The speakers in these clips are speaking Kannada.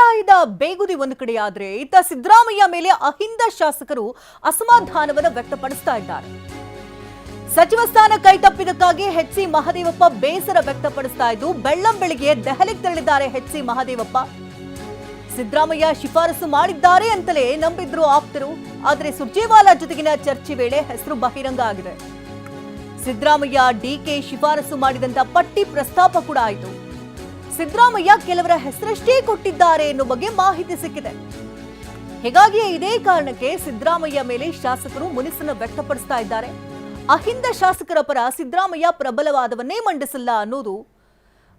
ಬಂಡಾಯದ ಬೇಗುದಿ ಒಂದು ಕಡೆಯಾದ್ರೆ ಇತ್ತ ಸಿದ್ದರಾಮಯ್ಯ ಮೇಲೆ ಅಹಿಂದ ಶಾಸಕರು ಅಸಮಾಧಾನವನ್ನು ವ್ಯಕ್ತಪಡಿಸ್ತಾ ಇದ್ದಾರೆ. ಸಚಿವ ಸ್ಥಾನ ಕೈತಪ್ಪಿದ್ದಕ್ಕಾಗಿ ಎಚ್.ಸಿ. ಮಹದೇವಪ್ಪ ಬೇಸರ ವ್ಯಕ್ತಪಡಿಸ್ತಾ ಇದ್ದು ಬೆಳ್ಳಂಬೆಳಿಗ್ಗೆ ದೆಹಲಿಗೆ ತೆರಳಿದ್ದಾರೆ ಎಚ್.ಸಿ. ಮಹದೇವಪ್ಪ. ಸಿದ್ದರಾಮಯ್ಯ ಶಿಫಾರಸು ಮಾಡಿದ್ದಾರೆ ಅಂತಲೇ ನಂಬಿದ್ರು ಆಪ್ತರು. ಆದರೆ ಸುರ್ಜೇವಾಲಾ ಜೊತೆಗಿನ ಚರ್ಚೆ ವೇಳೆ ಹೆಸರು ಬಹಿರಂಗ ಆಗಿದೆ. ಸಿದ್ದರಾಮಯ್ಯ ಡಿಕೆ ಶಿಫಾರಸು ಮಾಡಿದಂತ ಪಟ್ಟಿ ಪ್ರಸ್ತಾಪ ಕೂಡ ಆಯಿತು. ಸಿದ್ದರಾಮಯ್ಯ ಕೆಲವರ ಹೆಸರಷ್ಟೇ ಕೊಟ್ಟಿದ್ದಾರೆ ಎನ್ನುವ ಬಗ್ಗೆ ಮಾಹಿತಿ ಸಿಕ್ಕಿದೆ. ಹೀಗಾಗಿ ಇದೇ ಕಾರಣಕ್ಕೆ ಸಿದ್ದರಾಮಯ್ಯ ಮೇಲೆ ಶಾಸಕರು ಮುನಿಸನ್ನು ವ್ಯಕ್ತಪಡಿಸ್ತಾ ಇದ್ದಾರೆ. ಅಹಿಂದ ಶಾಸಕರ ಪರ ಸಿದ್ದರಾಮಯ್ಯ ಪ್ರಬಲ ವಾದವನ್ನೇ ಮಂಡಿಸಲ್ಲ ಅನ್ನೋದು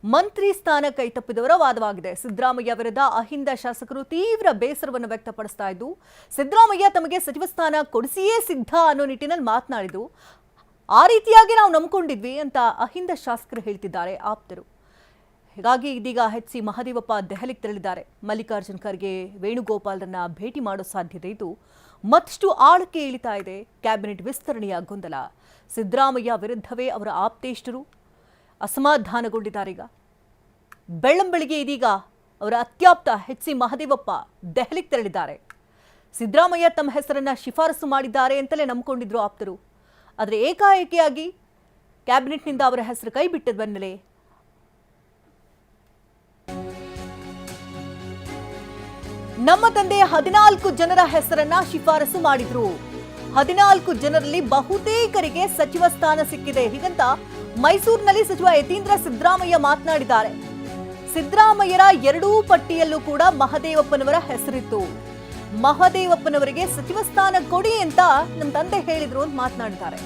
ಮಂತ್ರಿ ಸ್ಥಾನ ಕೈತಪ್ಪಿದವರ ವಾದವಾಗಿದೆ. ಸಿದ್ದರಾಮಯ್ಯ ವಿರುದ್ಧ ಅಹಿಂದ ಶಾಸಕರು ತೀವ್ರ ಬೇಸರವನ್ನು ವ್ಯಕ್ತಪಡಿಸ್ತಾ ಇದ್ದು, ಸಿದ್ದರಾಮಯ್ಯ ತಮಗೆ ಸಚಿವ ಸ್ಥಾನ ಕೊಡಿಸಿಯೇ ಸಿದ್ಧ ಅನ್ನೋ ನಿಟ್ಟಿನಲ್ಲಿ ಮಾತನಾಡಿದ್ದು, ಆ ರೀತಿಯಾಗಿ ನಾವು ನಂಬಿಕೊಂಡಿದ್ವಿ ಅಂತ ಅಹಿಂದ ಶಾಸಕರು ಹೇಳ್ತಿದ್ದಾರೆ ಆಪ್ತರು. ಹೀಗಾಗಿ ಇದೀಗ ಎಚ್.ಸಿ. ಮಹದೇವಪ್ಪ ದೆಹಲಿಗೆ ತೆರಳಿದ್ದಾರೆ. ಮಲ್ಲಿಕಾರ್ಜುನ್ ಖರ್ಗೆ, ವೇಣುಗೋಪಾಲ್ರನ್ನ ಭೇಟಿ ಮಾಡೋ ಸಾಧ್ಯತೆ ಇದ್ದು ಮತ್ತಷ್ಟು ಆಳಕ್ಕೆ ಇಳಿತಾ ಇದೆ ಕ್ಯಾಬಿನೆಟ್ ವಿಸ್ತರಣೆಯ ಗೊಂದಲ. ಸಿದ್ದರಾಮಯ್ಯ ವಿರುದ್ಧವೇ ಅವರ ಆಪ್ತೇಷ್ಟರು ಅಸಮಾಧಾನಗೊಂಡಿದ್ದಾರೆ. ಈಗ ಬೆಳ್ಳಂಬೆಳಿಗ್ಗೆ ಇದೀಗ ಅವರ ಅತ್ಯಾಪ್ತ ಎಚ್.ಸಿ. ಮಹದೇವಪ್ಪ ದೆಹಲಿಗೆ ತೆರಳಿದ್ದಾರೆ. ಸಿದ್ದರಾಮಯ್ಯ ತಮ್ಮ ಹೆಸರನ್ನ ಶಿಫಾರಸು ಮಾಡಿದ್ದಾರೆ ಅಂತಲೇ ನಂಬಿಕೊಂಡಿದ್ರು ಆಪ್ತರು. ಆದರೆ ಏಕಾಏಕಿಯಾಗಿ ಕ್ಯಾಬಿನೆಟ್ನಿಂದ ಅವರ ಹೆಸರು ಕೈ ಬಿಟ್ಟದ ಬೆನ್ನಲ್ಲೇ ನಮ್ಮ ತಂದೆ 14 ಜನರ ಹೆಸರನ್ನ ಶಿಫಾರಸು ಮಾಡಿದ್ರು. 14 ಜನರಲ್ಲಿ ಬಹುತೇಕರಿಗೆ ಸಚಿವ ಸ್ಥಾನ ಸಿಕ್ಕಿದೆ. ಹೀಗಂತ ಮೈಸೂರಿನಲ್ಲಿ ಸಚಿವ ಯತೀಂದ್ರ ಸಿದ್ದರಾಮಯ್ಯ ಮಾತನಾಡಿದ್ದಾರೆ. ಸಿದ್ದರಾಮಯ್ಯರ ಎರಡೂ ಪಟ್ಟಿಯಲ್ಲೂ ಕೂಡ ಮಹದೇವಪ್ಪನವರ ಹೆಸರಿತ್ತು. ಮಹದೇವಪ್ಪನವರಿಗೆ ಸಚಿವ ಸ್ಥಾನ ಕೊಡಿ ಅಂತ ನಮ್ಮ ತಂದೆ ಹೇಳಿದ್ರು ಅಂತ ಮಾತನಾಡಿದ್ದಾರೆ.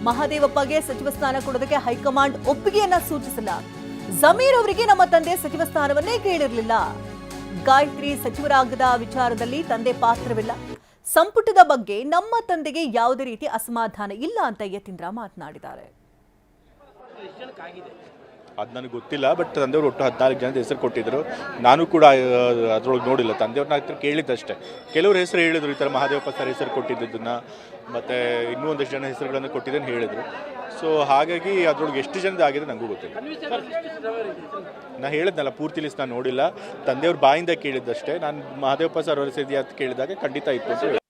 ಮಹದೇವಪ್ಪಗೆ ಸಚಿವ ಸ್ಥಾನ ಕೊಡೋದಕ್ಕೆ ಹೈಕಮಾಂಡ್ ಒಪ್ಪಿಗೆಯನ್ನ ಸೂಚಿಸಿಲ್ಲ. ಜಮೀರ್ ಅವರಿಗೆ ನಮ್ಮ ತಂದೆ ಸಚಿವ ಸ್ಥಾನವನ್ನೇ ಕೇಳಿರಲಿಲ್ಲ. ಗಾಯತ್ರಿ ಸಚಿವರಾಗದ ವಿಚಾರದಲ್ಲಿ ತಂದೆ ಪಾತ್ರವಿಲ್ಲ. ಸಂಪುಟದ ಬಗ್ಗೆ ನಮ್ಮ ತಂದೆಗೆ ಯಾವುದೇ ರೀತಿ ಅಸಮಾಧಾನ ಇಲ್ಲ ಅಂತ ಯತೀಂದ್ರ ಮಾತನಾಡಿದ್ದಾರೆ. ಅದು ನನಗೆ ಗೊತ್ತಿಲ್ಲ, ಬಟ್ ತಂದೆಯವರು ಒಟ್ಟು 14 ಜನದ ಹೆಸರು ಕೊಟ್ಟಿದ್ರು. ನಾನು ಕೂಡ ಅದ್ರೊಳಗೆ ನೋಡಿಲ್ಲ. ತಂದೆಯವ್ರನ್ನ ಹತ್ರ ಕೇಳಿದ್ದಷ್ಟೇ. ಕೆಲವರು ಹೆಸರು ಹೇಳಿದ್ರು, ಈ ಥರ ಮಹಾದೇವಪ್ಪ ಸರ್ ಹೆಸರು ಕೊಟ್ಟಿದ್ದನ್ನು, ಮತ್ತು ಇನ್ನೂ ಒಂದಷ್ಟು ಜನ ಹೆಸರುಗಳನ್ನು ಕೊಟ್ಟಿದ್ದನ್ನು ಹೇಳಿದರು. ಸೊ ಹಾಗಾಗಿ ಅದ್ರೊಳಗೆ ಎಷ್ಟು ಜನದ ಆಗಿದೆ ನನಗೂ ಗೊತ್ತಿಲ್ಲ. ನಾನು ಹೇಳಿದ್ನಲ್ಲ, ಪೂರ್ತಿ ಲಿಸ್ಟ್ ನಾನು ನೋಡಿಲ್ಲ. ತಂದೆಯವ್ರ ಬಾಯಿಂದ ಕೇಳಿದ್ದಷ್ಟೇ. ನಾನು ಮಹಾದೇವಪ್ಪ ಸರ್ ಅವ್ರ ಹೆಸರು ಅಂತ ಕೇಳಿದಾಗ ಖಂಡಿತ ಇತ್ತು ಅಂತ ಹೇಳಿ.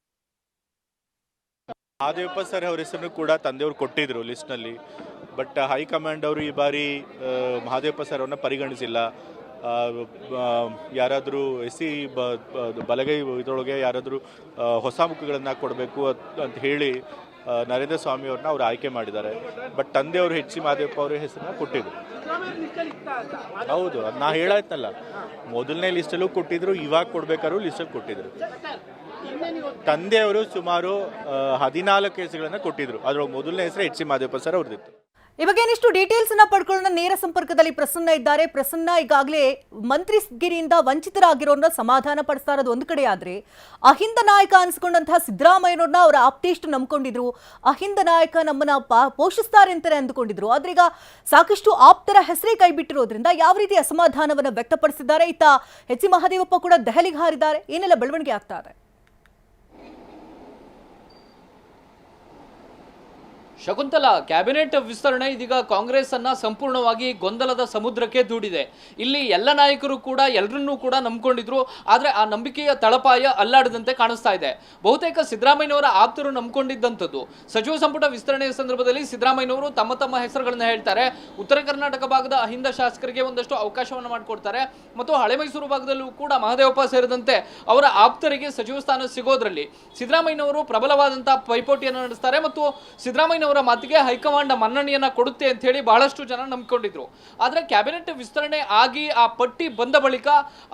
ಮಹಾದೇವಪ್ಪ ಸರ್ ಅವ್ರ ಹೆಸರನ್ನು ಕೂಡ ತಂದೆಯವರು ಕೊಟ್ಟಿದ್ರು ಲಿಸ್ಟ್ನಲ್ಲಿ. ಬಟ್ ಹೈಕಮಾಂಡ್ ಅವರು ಈ ಬಾರಿ ಮಹಾದೇವಪ್ಪ ಸರ್ ಅವ್ರನ್ನ ಪರಿಗಣಿಸಿಲ್ಲ. ಯಾರಾದರೂ ಎಸ್.ಸಿ. ಬಲಗೈ ಇದರೊಳಗೆ ಯಾರಾದರೂ ಹೊಸ ಮುಖಗಳನ್ನು ಕೊಡಬೇಕು ಅಂತ ಹೇಳಿ ನರೇಂದ್ರ ಸ್ವಾಮಿ ಅವ್ರನ್ನ ಅವ್ರು ಆಯ್ಕೆ ಮಾಡಿದ್ದಾರೆ. ಬಟ್ ತಂದೆಯವರು ಎಚ್.ಸಿ. ಮಹದೇವಪ್ಪ ಅವರ ಹೆಸರನ್ನ ಕೊಟ್ಟಿದ್ರು. ಹೌದು, ನಾ ಹೇಳಾಯ್ತಲ್ಲ, ಮೊದಲನೇ ಲಿಸ್ಟಲ್ಲೂ ಕೊಟ್ಟಿದ್ರು, ಇವಾಗ ಕೊಡ್ಬೇಕಾದ್ರೂ ಲಿಸ್ಟಲ್ಲಿ ಕೊಟ್ಟಿದ್ರು. ತಂದೆಯವರು ಸುಮಾರು 14 ಹೆಸರುಗಳನ್ನ ಕೊಟ್ಟಿದ್ರು. ಅದ್ರೊಳಗೆ ಮೊದಲನೇ ಹೆಸರು ಎಚ್.ಸಿ. ಮಹದೇವಪ್ಪ ಸರ್ ಅವ್ರದ್ದಿತ್ತು. ಈ ಬಗ್ಗೆ ಇನ್ನಿಷ್ಟು ಡೀಟೇಲ್ಸ್ ಅನ್ನ ಪಡ್ಕೊಳ್ಳೋಣ. ನೇರ ಸಂಪರ್ಕದಲ್ಲಿ ಪ್ರಸನ್ನ ಇದ್ದಾರೆ. ಪ್ರಸನ್ನ, ಈಗಾಗಲೇ ಮಂತ್ರಿಗಿರಿಯಿಂದ ವಂಚಿತರಾಗಿರೋರನ್ನ ಸಮಾಧಾನ ಪಡಿಸ್ತಾ ಇರೋದು ಒಂದು ಕಡೆ ಆದ್ರೆ, ಅಹಿಂದ ನಾಯಕ ಅನ್ಸ್ಕೊಂಡಂತಹ ಸಿದ್ದರಾಮಯ್ಯನವ್ರನ್ನ ಅವರ ಆಪ್ತೇಷ್ಟು ನಂಬ್ಕೊಂಡಿದ್ರು. ಅಹಿಂದ ನಾಯಕ ನಮ್ಮನ್ನ ಪೋಷಿಸ್ತಾರೆ ಅಂತಾನೆ ಅಂದುಕೊಂಡಿದ್ರು. ಆದ್ರೆ ಈಗ ಸಾಕಷ್ಟು ಆಪ್ತರ ಹೆಸರೇ ಕೈ ಬಿಟ್ಟಿರೋದ್ರಿಂದ ಯಾವ ರೀತಿ ಅಸಮಾಧಾನವನ್ನು ವ್ಯಕ್ತಪಡಿಸಿದ್ದಾರೆ. ಇತ್ತ ಎಚ್.ಸಿ. ಮಹದೇವಪ್ಪ ಕೂಡ ದೆಹಲಿಗೆ ಹಾರಿದ್ದಾರೆ. ಏನೆಲ್ಲ ಬೆಳವಣಿಗೆ ಆಗ್ತಾ ಇದೆ? ಶಕುಂತಲಾ, ಕ್ಯಾಬಿನೆಟ್ ವಿಸ್ತರಣೆ ಇದೀಗ ಕಾಂಗ್ರೆಸ್ ಅನ್ನ ಸಂಪೂರ್ಣವಾಗಿ ಗೊಂದಲದ ಸಮುದ್ರಕ್ಕೆ ದೂಡಿದೆ. ಇಲ್ಲಿ ಎಲ್ಲ ನಾಯಕರು ಕೂಡ ಎಲ್ಲರನ್ನೂ ಕೂಡ ನಂಬ್ಕೊಂಡಿದ್ರು. ಆದ್ರೆ ಆ ನಂಬಿಕೆಯ ತಳಪಾಯ ಅಲ್ಲಾಡದಂತೆ ಕಾಣಿಸ್ತಾ ಇದೆ. ಬಹುತೇಕ ಸಿದ್ದರಾಮಯ್ಯನವರ ಆಪ್ತರು ನಂಬ್ಕೊಂಡಿದ್ದಂಥದ್ದು. ಸಚಿವ ಸಂಪುಟ ವಿಸ್ತರಣೆಯ ಸಂದರ್ಭದಲ್ಲಿ ಸಿದ್ದರಾಮಯ್ಯನವರು ತಮ್ಮ ತಮ್ಮ ಹೆಸರುಗಳನ್ನ ಹೇಳ್ತಾರೆ. ಉತ್ತರ ಕರ್ನಾಟಕ ಭಾಗದ ಅಹಿಂದ ಶಾಸಕರಿಗೆ ಒಂದಷ್ಟು ಅವಕಾಶವನ್ನು ಮಾಡಿಕೊಡ್ತಾರೆ ಮತ್ತು ಹಳೆ ಮೈಸೂರು ಭಾಗದಲ್ಲೂ ಕೂಡ ಮಹದೇವಪ್ಪ ಸೇರಿದಂತೆ ಅವರ ಆಪ್ತರಿಗೆ ಸಚಿವ ಸ್ಥಾನ ಸಿಗೋದ್ರಲ್ಲಿ ಸಿದ್ದರಾಮಯ್ಯನವರು ಪ್ರಬಲವಾದಂತಹ ಪೈಪೋಟಿಯನ್ನು ನಡೆಸ್ತಾರೆ ಮತ್ತು ಸಿದ್ದರಾಮಯ್ಯನವರ ಮಾತಿಗೆ ಹೈಕಮಾಂಡ್ ಮನ್ನಣೆಯನ್ನ ಕೊಡುತ್ತೆ ಅಂತ ಹೇಳಿ ಬಹಳಷ್ಟು ಜನ ನಂಬಿಕೊಂಡಿದ್ರು. ಆದ್ರೆ ಕ್ಯಾಬಿನೆಟ್ ವಿಸ್ತರಣೆ ಆಗಿ ಆ ಪಟ್ಟಿ ಬಂದ ಬಳಿಕ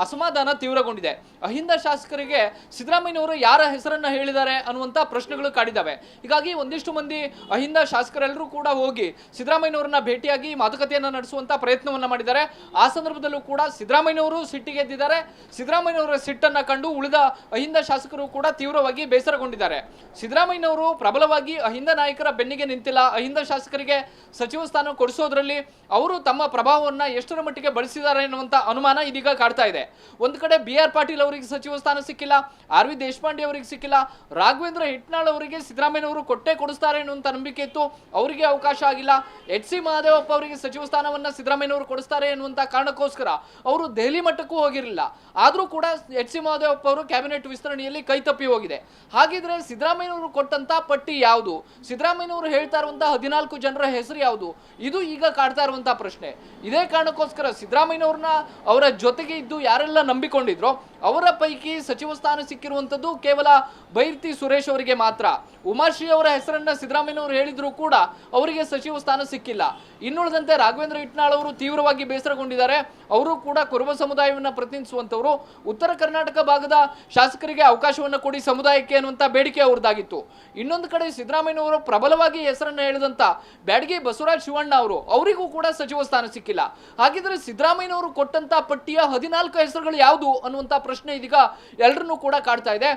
ಅಸಮಾಧಾನ ತೀವ್ರಗೊಂಡಿದೆ. ಅಹಿಂದ ಶಾಸಕರಿಗೆ ಸಿದ್ದರಾಮಯ್ಯನವರು ಯಾರ ಹೆಸರನ್ನ ಹೇಳಿದ್ದಾರೆ ಅನ್ನುವಂತ ಪ್ರಶ್ನೆಗಳು ಕಾಡಿದ್ದಾವೆ. ಹೀಗಾಗಿ ಒಂದಿಷ್ಟು ಮಂದಿ ಅಹಿಂದ ಶಾಸಕರೆಲ್ಲರೂ ಕೂಡ ಹೋಗಿ ಸಿದ್ದರಾಮಯ್ಯನವರನ್ನ ಭೇಟಿಯಾಗಿ ಮಾತುಕತೆಯನ್ನ ನಡೆಸುವಂತ ಪ್ರಯತ್ನವನ್ನ ಮಾಡಿದ್ದಾರೆ. ಆ ಸಂದರ್ಭದಲ್ಲೂ ಕೂಡ ಸಿದ್ದರಾಮಯ್ಯನವರು ಸಿಟ್ಟಿಗೆದ್ದಿದ್ದಾರೆ. ಸಿದ್ದರಾಮಯ್ಯನವರ ಸಿಟ್ಟನ್ನ ಕಂಡು ಉಳಿದ ಅಹಿಂದ ಶಾಸಕರು ಕೂಡ ತೀವ್ರವಾಗಿ ಬೇಸರಗೊಂಡಿದ್ದಾರೆ. ಸಿದ್ದರಾಮಯ್ಯನವರು ಪ್ರಬಲವಾಗಿ ಅಹಿಂದ ನಾಯಕರ ಬೆನ್ನಿಗೆ ಬೆನ್ನಿಗೆ ನಿಂತಿಲ್ಲ. ಅಹಿಂದ ಶಾಸಕರಿಗೆ ಸಚಿವ ಸ್ಥಾನ ಕೊಡಿಸೋದ್ರಲ್ಲಿ ಅವರು ತಮ್ಮ ಪ್ರಭಾವವನ್ನ ಎಷ್ಟರ ಮಟ್ಟಿಗೆ ಬಳಸಿದ್ದಾರೆ ಎನ್ನುವಂತ ಅನುಮಾನ ಇದೀಗ ಕಾಡ್ತಾ ಇದೆ. ಒಂದು ಕಡೆ BR ಪಾಟೀಲ್ ಅವರಿಗೆ ಸಚಿವ ಸ್ಥಾನ ಸಿಕ್ಕಿಲ್ಲ, RV ದೇಶಪಾಂಡೆ ಅವರಿಗೆ ಸಿಕ್ಕಿಲ್ಲ, ರಾಘವೇಂದ್ರ ಹಿಟ್ನಾಳ್ ಅವರಿಗೆ ಸಿದ್ದರಾಮಯ್ಯನವರು ಕೊಡಿಸ್ತಾರೆ ಎನ್ನುವಂತ ನಂಬಿಕೆ ಇತ್ತು, ಅವರಿಗೆ ಅವಕಾಶ ಆಗಿಲ್ಲ. HC ಮಹದೇವಪ್ಪ ಅವರಿಗೆ ಸಚಿವ ಸ್ಥಾನವನ್ನ ಸಿದ್ದರಾಮಯ್ಯನವರು ಕೊಡಿಸ್ತಾರೆ ಎನ್ನುವಂತ ಕಾರಣಕ್ಕೋಸ್ಕರ ಅವರು ದೆಹಲಿ ಮಟ್ಟಕ್ಕೂ ಹೋಗಿರಲಿಲ್ಲ. ಆದ್ರೂ ಕೂಡ HC ಮಹದೇವಪ್ಪ ಅವರು ಕ್ಯಾಬಿನೆಟ್ ವಿಸ್ತರಣೆಯಲ್ಲಿ ಕೈ ತಪ್ಪಿ ಹೋಗಿದೆ. ಹಾಗಿದ್ರೆ ಸಿದ್ದರಾಮಯ್ಯನವರು ಕೊಟ್ಟಂತ ಪಟ್ಟಿ ಯಾವುದು, ಸಿದ್ದರಾಮಯ್ಯನವರು ಹೇಳ್ತಾ ಇರುವಂತಹ 14 ಜನರ ಹೆಸರು ಯಾವುದು, ಇದು ಈಗ ಕಾಡ್ತಾ ಇರುವಂತಹ ಪ್ರಶ್ನೆ. ಇದೇ ಕಾರಣಕ್ಕೋಸ್ಕರ ಸಿದ್ದರಾಮಯ್ಯನವ್ರನ್ನ ಅವರ ಜೊತೆಗೆ ಇದ್ದು ಯಾರೆಲ್ಲ ನಂಬಿಕೊಂಡಿದ್ರೋ ಅವರ ಪೈಕಿ ಸಚಿವ ಸ್ಥಾನ ಸಿಕ್ಕಿರುವಂತದ್ದು ಕೇವಲ ಬೈರ್ತಿ ಸುರೇಶ್ ಅವರಿಗೆ ಮಾತ್ರ. ಉಮಾಶ್ರೀ ಅವರ ಹೆಸರನ್ನ ಸಿದ್ದರಾಮಯ್ಯನವರು ಹೇಳಿದ್ರು ಕೂಡ ಅವರಿಗೆ ಸಚಿವ ಸ್ಥಾನ ಸಿಕ್ಕಿಲ್ಲ. ಇನ್ನುಳಿದಂತೆ ರಾಘವೇಂದ್ರ ಹಿಟ್ನಾಳ್ ಅವರು ತೀವ್ರವಾಗಿ ಬೇಸರಗೊಂಡಿದ್ದಾರೆ. ಅವರು ಕೂಡ ಕುರುಬ ಸಮುದಾಯವನ್ನ ಪ್ರತಿನಿಧಿಸುವಂತವರು. ಉತ್ತರ ಕರ್ನಾಟಕ ಭಾಗದ ಶಾಸಕರಿಗೆ ಅವಕಾಶವನ್ನ ಕೊಡಿ ಸಮುದಾಯಕ್ಕೆ ಅನ್ನುವಂತ ಬೇಡಿಕೆ ಅವ್ರದ್ದಾಗಿತ್ತು. ಇನ್ನೊಂದು ಕಡೆ ಸಿದ್ದರಾಮಯ್ಯನವರು ಪ್ರಬಲವಾಗಿ ಹೆಸರನ್ನ ಹೇಳಿದಂತ ಬ್ಯಾಡಗಿ ಬಸವರಾಜ್ ಶಿವಣ್ಣ ಅವರಿಗೂ ಕೂಡ ಸಚಿವ ಸ್ಥಾನ ಸಿಕ್ಕಿಲ್ಲ. ಹಾಗಿದ್ರೆ ಸಿದ್ದರಾಮಯ್ಯನವರು ಕೊಟ್ಟಂತ ಪಟ್ಟಿಯ 14 ಹೆಸರುಗಳು ಯಾವುದು ಅನ್ನುವಂತ ಪ್ರಶ್ನೆ ಇದೀಗ ಎಲ್ಲರನ್ನೂ ಕೂಡ ಕಾಡ್ತಾ ಇದೆ.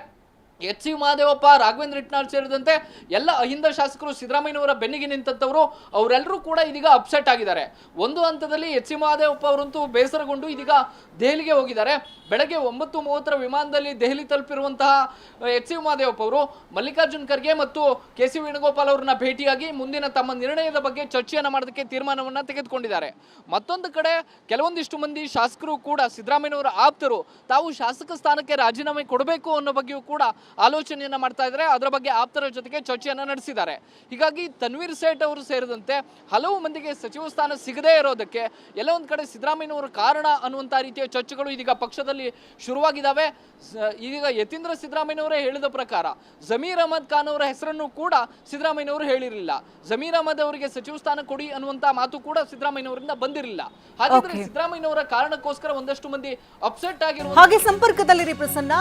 HC ಮಹದೇವಪ್ಪ, ರಾಘವೇಂದ್ರ ಹಿಟ್ನಾಳ್ ಸೇರಿದಂತೆ ಎಲ್ಲ ಅಹಿಂದ ಶಾಸಕರು ಸಿದ್ದರಾಮಯ್ಯನವರ ಬೆನ್ನಿಗೆ ನಿಂತಂತವರು ಅವರೆಲ್ಲರೂ ಕೂಡ ಇದೀಗ ಅಪ್ಸೆಟ್ ಆಗಿದ್ದಾರೆ. ಒಂದು ಹಂತದಲ್ಲಿ HC ಮಹದೇವಪ್ಪ ಅವರಂತೂ ಬೇಸರಗೊಂಡು ಇದೀಗ ದೆಹಲಿಗೆ ಹೋಗಿದ್ದಾರೆ. ಬೆಳಗ್ಗೆ 9:30 ವಿಮಾನದಲ್ಲಿ ದೆಹಲಿ ತಲುಪಿರುವಂತಹ HC ಮಹದೇವಪ್ಪ ಅವರು ಮಲ್ಲಿಕಾರ್ಜುನ್ ಖರ್ಗೆ ಮತ್ತು KC ವೇಣುಗೋಪಾಲ್ ಅವರನ್ನ ಭೇಟಿಯಾಗಿ ಮುಂದಿನ ತಮ್ಮ ನಿರ್ಣಯದ ಬಗ್ಗೆ ಚರ್ಚೆಯನ್ನ ಮಾಡೋದಕ್ಕೆ ತೀರ್ಮಾನವನ್ನ ತೆಗೆದುಕೊಂಡಿದ್ದಾರೆ. ಮತ್ತೊಂದು ಕಡೆ ಕೆಲವೊಂದಿಷ್ಟು ಮಂದಿ ಶಾಸಕರು ಕೂಡ ಸಿದ್ದರಾಮಯ್ಯನವರ ಆಪ್ತರು ತಾವು ಶಾಸಕ ಸ್ಥಾನಕ್ಕೆ ರಾಜೀನಾಮೆ ಕೊಡಬೇಕು ಅನ್ನೋ ಬಗ್ಗೆಯೂ ಕೂಡ ಆಲೋಚನೆಯನ್ನ ಮಾಡ್ತಾ ಇದ್ದಾರೆ. ಅದರ ಬಗ್ಗೆ ಆಪ್ತರ ಜೊತೆಗೆ ಚರ್ಚೆಯನ್ನ ನಡೆಸಿದ್ದಾರೆ. ಹೀಗಾಗಿ ತನ್ವೀರ್ ಸೇಠ್ ಅವರು ಸೇರಿದಂತೆ ಹಲವು ಮಂದಿಗೆ ಸಚಿವ ಸ್ಥಾನ ಸಿಗದೇ ಇರೋದಕ್ಕೆ ಎಲ್ಲ ಒಂದ್ ಕಡೆ ಸಿದ್ದರಾಮಯ್ಯನವರ ಕಾರಣ ಅನ್ನುವಂತ ರೀತಿಯ ಚರ್ಚೆಗಳು ಇದೀಗ ಪಕ್ಷದಲ್ಲಿ ಶುರುವಾಗಿದ್ದಾವೆ. ಈಗ ಯತೀಂದ್ರ ಸಿದ್ದರಾಮಯ್ಯನವರೇ ಹೇಳಿದ ಪ್ರಕಾರ ಜಮೀರ್ ಅಹಮದ್ ಖಾನ್ ಅವರ ಹೆಸರನ್ನು ಕೂಡ ಸಿದ್ದರಾಮಯ್ಯನವರು ಹೇಳಿರಲಿಲ್ಲ. ಜಮೀರ್ ಅಹಮದ್ ಅವರಿಗೆ ಸಚಿವ ಸ್ಥಾನ ಕೊಡಿ ಅನ್ನುವಂತ ಮಾತು ಕೂಡ ಸಿದ್ದರಾಮಯ್ಯನವರಿಂದ ಬಂದಿರಲಿಲ್ಲ. ಹಾಗಾದ್ರೆ ಸಿದ್ದರಾಮಯ್ಯನವರ ಕಾರಣಕ್ಕೋಸ್ಕರ ಒಂದಷ್ಟು ಮಂದಿ ಅಪ್ಸೆಟ್ ಆಗಿರುವ ಹಾಗೆ ಸಂಪರ್ಕದಲ್ಲಿರಿ ಪ್ರಸನ್ನ.